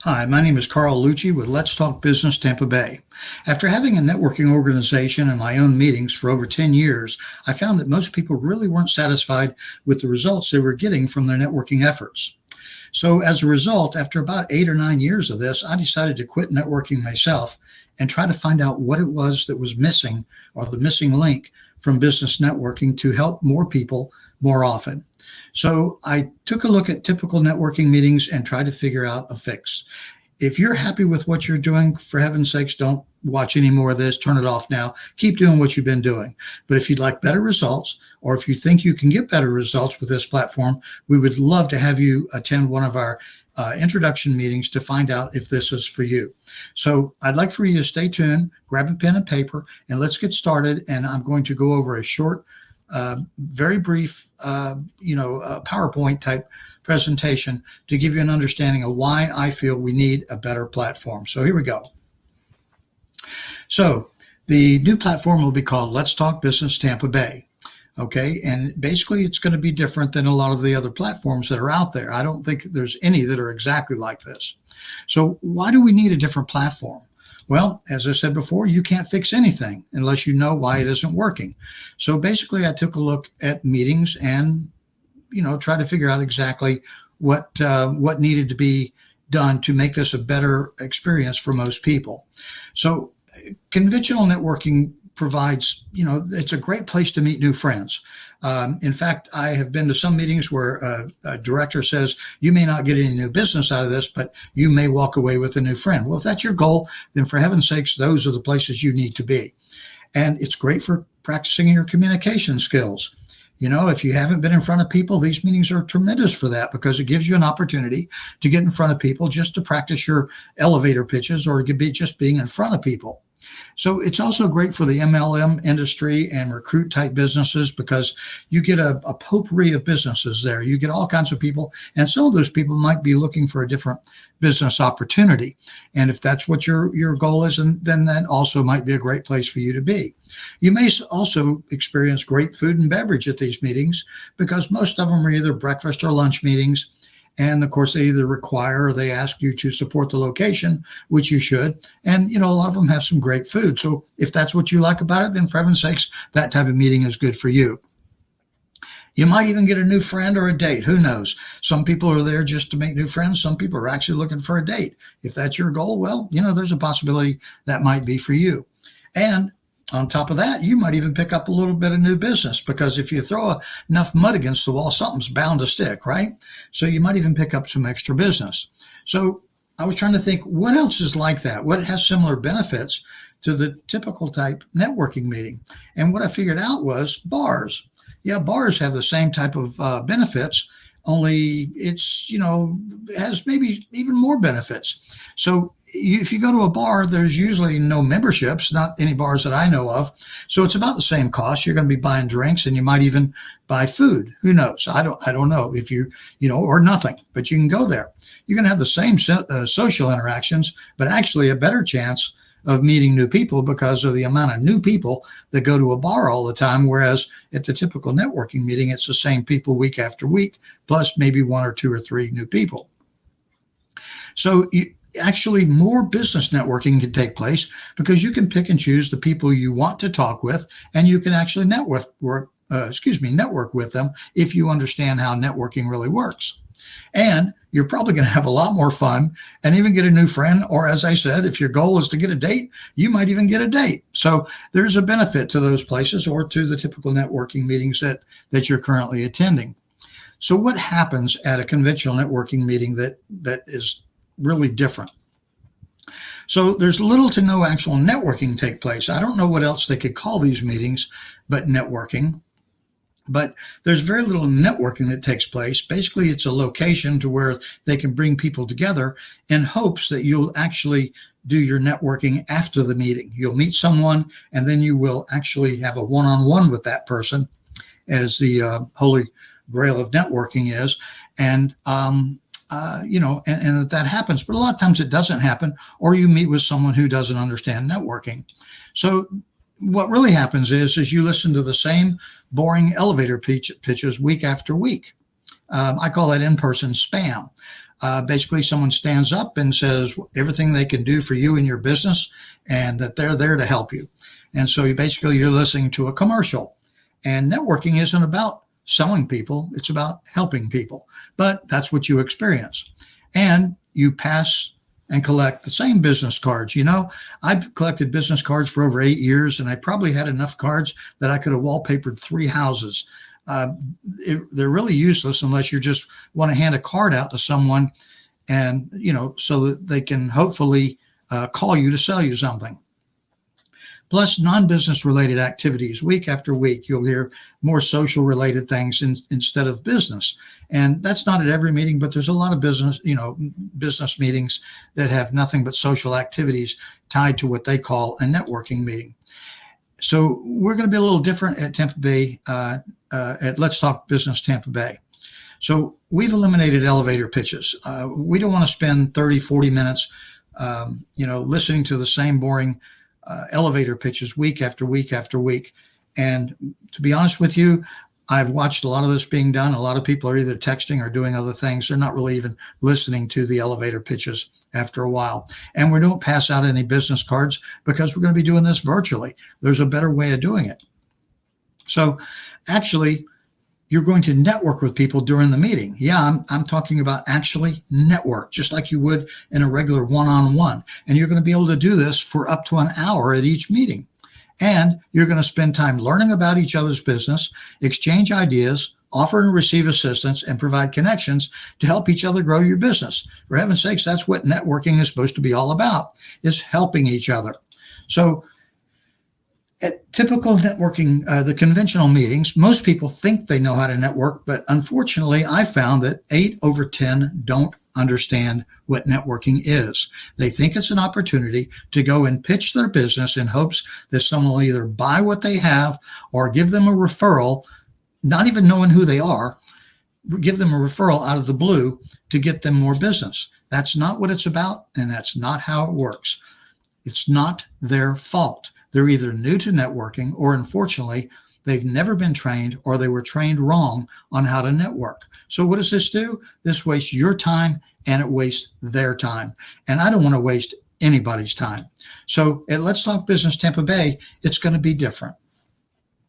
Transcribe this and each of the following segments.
Hi, my name is Carl Lucci with Let's Talk Business Tampa Bay. After having a networking organization and my own meetings for over 10 years, I found that most people really weren't satisfied with the results they were getting from their networking efforts. So as a result, after about 8 or 9 years of this, I decided to quit networking myself and try to find out what it was that was missing or the missing link from business networking to help more people more often. So I took a look at typical networking meetings and tried to figure out a fix. If you're happy with what you're doing, for heaven's sakes, don't watch any more of this. Turn it off now. Keep doing what you've been doing. But if you'd like better results, or if you think you can get better results with this platform, we would love to have you attend one of our introduction meetings to find out if this is for you. So I'd like for you to stay tuned, grab a pen and paper, and let's get started. And I'm going to go over a short very brief, PowerPoint type presentation to give you an understanding of why I feel we need a better platform. So here we go. So the new platform will be called Let's Talk Business Tampa Bay. Okay, and basically it's going to be different than a lot of the other platforms that are out there. I don't think there's any that are exactly like this. So why do we need a different platform? Well, as I said before, you can't fix anything unless you know why it isn't working. So basically, I took a look at meetings and, try to figure out exactly what needed to be done to make this a better experience for most people. So conventional networking provides, it's a great place to meet new friends. In fact, I have been to some meetings where a director says, you may not get any new business out of this, but you may walk away with a new friend. Well, if that's your goal, then for heaven's sakes, those are the places you need to be. And it's great for practicing your communication skills. If you haven't been in front of people, these meetings are tremendous for that because it gives you an opportunity to get in front of people just to practice your elevator pitches or just being in front of people. So it's also great for the MLM industry and recruit type businesses because you get a potpourri of businesses there. You get all kinds of people, and some of those people might be looking for a different business opportunity. And if that's what your goal is, then that also might be a great place for you to be. You may also experience great food and beverage at these meetings because most of them are either breakfast or lunch meetings. And of course, they either require or they ask you to support the location, which you should. And, a lot of them have some great food. So if that's what you like about it, then for heaven's sakes, that type of meeting is good for you. You might even get a new friend or a date. Who knows? Some people are there just to make new friends. Some people are actually looking for a date. If that's your goal, well, there's a possibility that might be for you. And on top of that, you might even pick up a little bit of new business because if you throw enough mud against the wall, something's bound to stick, right? So you might even pick up some extra business. So I was trying to think, what else is like that? What has similar benefits to the typical type networking meeting? And what I figured out was bars. Yeah, bars have the same type of benefits, only it's, has maybe even more benefits. So if you go to a bar, there's usually no memberships, not any bars that I know of. So it's about the same cost. You're going to be buying drinks and you might even buy food. Who knows? I don't know if or nothing, but you can go there. You're going to have the same social interactions, but actually a better chance of meeting new people because of the amount of new people that go to a bar all the time. Whereas at the typical networking meeting, it's the same people week after week, plus maybe 1 or 2 or 3 new people. So actually more business networking can take place because you can pick and choose the people you want to talk with, and you can actually network with them if you understand how networking really works. And you're probably going to have a lot more fun and even get a new friend. Or as I said, if your goal is to get a date, you might even get a date. So there's a benefit to those places or to the typical networking meetings that you're currently attending. So what happens at a conventional networking meeting that is really different? So there's little to no actual networking take place. I don't know what else they could call these meetings but networking. But there's very little networking that takes place. Basically, it's a location to where they can bring people together in hopes that you'll actually do your networking after the meeting. You'll meet someone, and then you will actually have a one-on-one with that person, as the holy grail of networking is. And that happens. But a lot of times it doesn't happen, or you meet with someone who doesn't understand networking. So what really happens is you listen to the same boring elevator pitches week after week. I call that in-person spam. basically someone stands up and says everything they can do for you and your business, and that they're there to help you. And so you're listening to a commercial. And networking isn't about selling people, it's about helping people. But that's what you experience. And you pass and collect the same business cards. I've collected business cards for over 8 years, and I probably had enough cards that I could have wallpapered 3 houses. They're really useless unless you just want to hand a card out to someone, and so that they can hopefully call you to sell you something. Plus, non-business related activities. Week after week, you'll hear more social related things instead of business. And that's not at every meeting, but there's a lot of business meetings that have nothing but social activities tied to what they call a networking meeting. So we're going to be a little different at Tampa Bay, at Let's Talk Business Tampa Bay. So we've eliminated elevator pitches. We don't want to spend 30, 40 minutes, listening to the same boring elevator pitches week after week after week. And to be honest with you, I've watched a lot of this being done. A lot of people are either texting or doing other things. They're not really even listening to the elevator pitches after a while. And we don't pass out any business cards because we're going to be doing this virtually. There's a better way of doing it. So actually, you're going to network with people during the meeting. Yeah, I'm talking about actually network, just like you would in a regular one-on-one. And you're going to be able to do this for up to an hour at each meeting. And you're going to spend time learning about each other's business, exchange ideas, offer and receive assistance, and provide connections to help each other grow your business. For heaven's sakes, that's what networking is supposed to be all about, is helping each other. So at typical networking, the conventional meetings, most people think they know how to network, but unfortunately, I found that 8 over 10 don't understand what networking is. They think it's an opportunity to go and pitch their business in hopes that someone will either buy what they have or give them a referral, not even knowing who they are, give them a referral out of the blue to get them more business. That's not what it's about, and that's not how it works. It's not their fault. They're either new to networking, or unfortunately, they've never been trained, or they were trained wrong on how to network. So what does this do? This wastes your time, and it wastes their time. And I don't want to waste anybody's time. So at Let's Talk Business Tampa Bay, it's going to be different.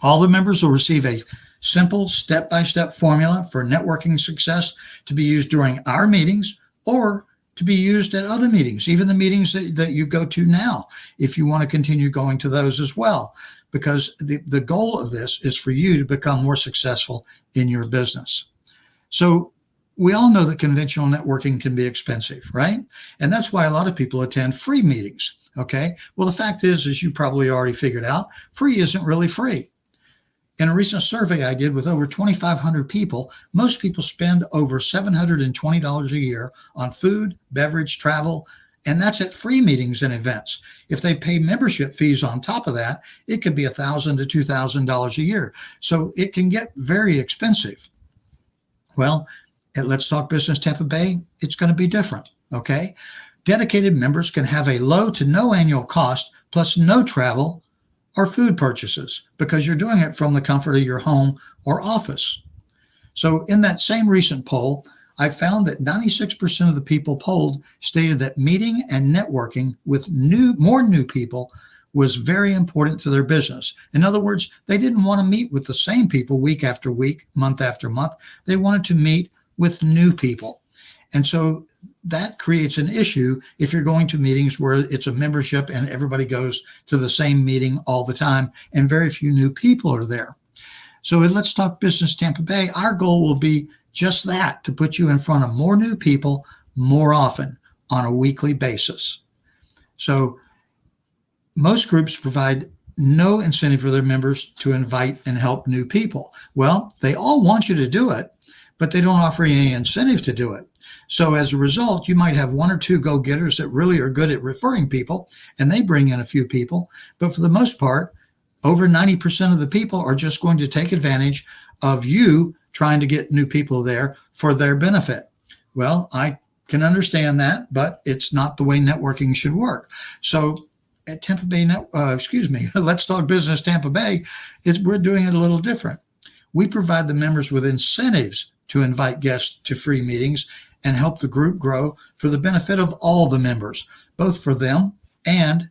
All the members will receive a simple step-by-step formula for networking success to be used during our meetings, or to be used at other meetings, even the meetings that you go to now, if you want to continue going to those as well, because the goal of this is for you to become more successful in your business. So we all know that conventional networking can be expensive, right? And that's why a lot of people attend free meetings, okay? Well, the fact is, as you probably already figured out, free isn't really free. In a recent survey I did with over 2,500 people, most people spend over $720 a year on food, beverage, travel, and that's at free meetings and events. If they pay membership fees on top of that, it could be $1,000 to $2,000 a year. So it can get very expensive. Well, at Let's Talk Business Tampa Bay, it's going to be different, okay? Dedicated members can have a low to no annual cost, plus no travel or food purchases, because you're doing it from the comfort of your home or office. So in that same recent poll, I found that 96% of the people polled stated that meeting and networking with more new people was very important to their business. In other words, they didn't want to meet with the same people week after week, month after month. They wanted to meet with new people. And so that creates an issue if you're going to meetings where it's a membership and everybody goes to the same meeting all the time and very few new people are there. So at Let's Talk Business Tampa Bay, our goal will be just that, to put you in front of more new people more often on a weekly basis. So most groups provide no incentive for their members to invite and help new people. Well, they all want you to do it, but they don't offer you any incentive to do it. So as a result, you might have 1 or 2 go-getters that really are good at referring people, and they bring in a few people. But for the most part, over 90% of the people are just going to take advantage of you trying to get new people there for their benefit. Well, I can understand that, but it's not the way networking should work. So at Tampa Bay, Let's Talk Business Tampa Bay, we're doing it a little different. We provide the members with incentives to invite guests to free meetings and help the group grow for the benefit of all the members, both for them and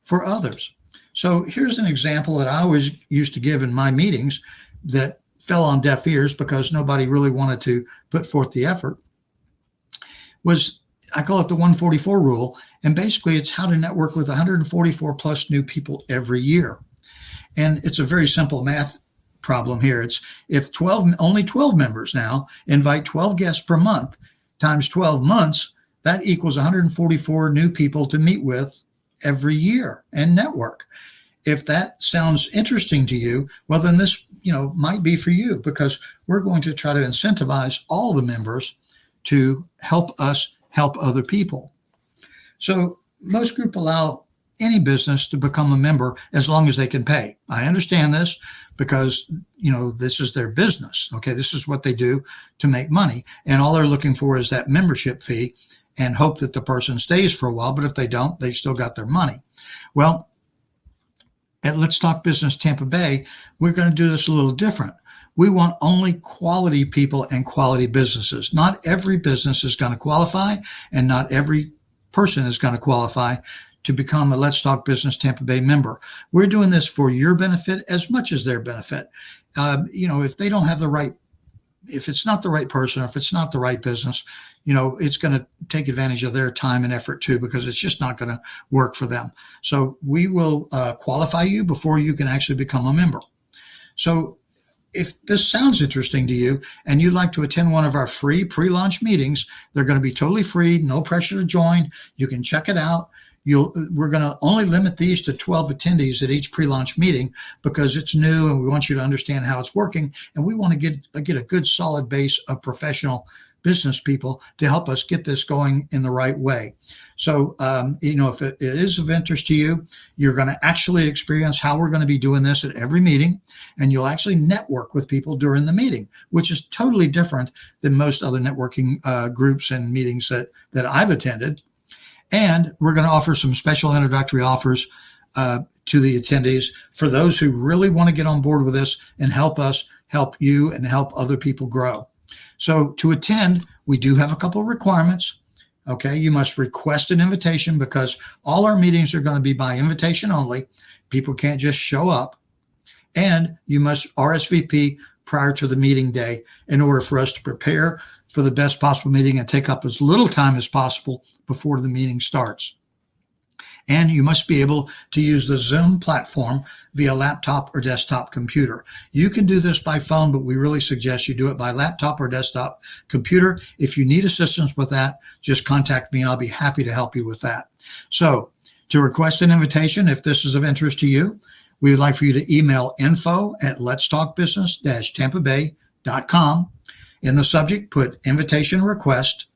for others. So here's an example that I always used to give in my meetings that fell on deaf ears because nobody really wanted to put forth the effort. I call it the 144 rule. And basically it's how to network with 144 plus new people every year. And it's a very simple math problem here. It's if only 12 members now invite 12 guests per month times 12 months, that equals 144 new people to meet with every year and network. If that sounds interesting to you, well, then this, might be for you, because we're going to try to incentivize all the members to help us help other people. So most groups allow any business to become a member as long as they can pay. I understand this because, this is their business. Okay, this is what they do to make money. And all they're looking for is that membership fee and hope that the person stays for a while. But if they don't, they've still got their money. Well, at Let's Talk Business Tampa Bay, we're going to do this a little different. We want only quality people and quality businesses. Not every business is going to qualify, and not every person is going to qualify to become a Let's Talk Business Tampa Bay member. We're doing this for your benefit as much as their benefit. If they don't have if it's not the right person, or if it's not the right business, it's going to take advantage of their time and effort too, because it's just not going to work for them. So we will qualify you before you can actually become a member. So if this sounds interesting to you and you'd like to attend one of our free pre-launch meetings, they're going to be totally free, no pressure to join. You can check it out. We're going to only limit these to 12 attendees at each pre-launch meeting because it's new and we want you to understand how it's working. And we want to get a good solid base of professional business people to help us get this going in the right way. So, if it is of interest to you, you're going to actually experience how we're going to be doing this at every meeting, and you'll actually network with people during the meeting, which is totally different than most other networking groups and meetings that I've attended. And we're going to offer some special introductory offers to the attendees for those who really want to get on board with this and help us help you and help other people grow. So to attend, we do have a couple of requirements. Okay, you must request an invitation because all our meetings are going to be by invitation only. People can't just show up. And you must RSVP prior to the meeting day in order for us to prepare for the best possible meeting and take up as little time as possible before the meeting starts. And you must be able to use the Zoom platform via laptop or desktop computer. You can do this by phone, but we really suggest you do it by laptop or desktop computer. If you need assistance with that, just contact me and I'll be happy to help you with that. So to request an invitation, if this is of interest to you, we would like for you to email info@letstalkbusiness-tampabay.com. In the subject, put invitation request,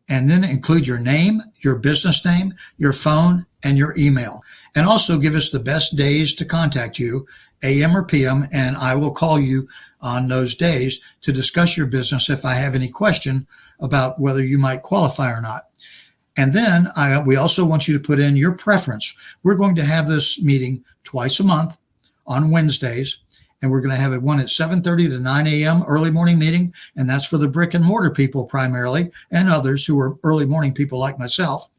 and then include your name, your business name, your phone, and your email. And also give us the best days to contact you, AM or PM, and I will call you on those days to discuss your business if I have any question about whether you might qualify or not. And then we also want you to put in your preference. We're going to have this meeting twice a month on Wednesdays. And we're going to have one at 7:30 to 9 a.m. early morning meeting. And that's for the brick and mortar people primarily, and others who are early morning people like myself.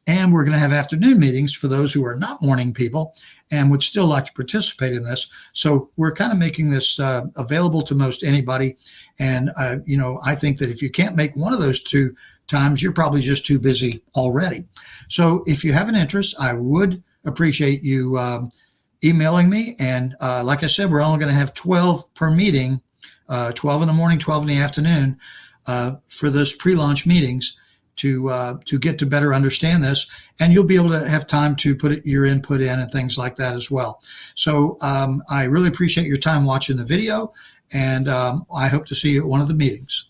And we're going to have afternoon meetings for those who are not morning people and would still like to participate in this. So we're kind of making this available to most anybody. And, I think that if you can't make one of those two times, you're probably just too busy already. So if you have an interest, I would appreciate you emailing me. And like I said, we're only going to have 12 per meeting, 12 in the morning, 12 in the afternoon for those pre-launch meetings to get to better understand this. And you'll be able to have time to put your input in and things like that as well. So I really appreciate your time watching the video, and I hope to see you at one of the meetings.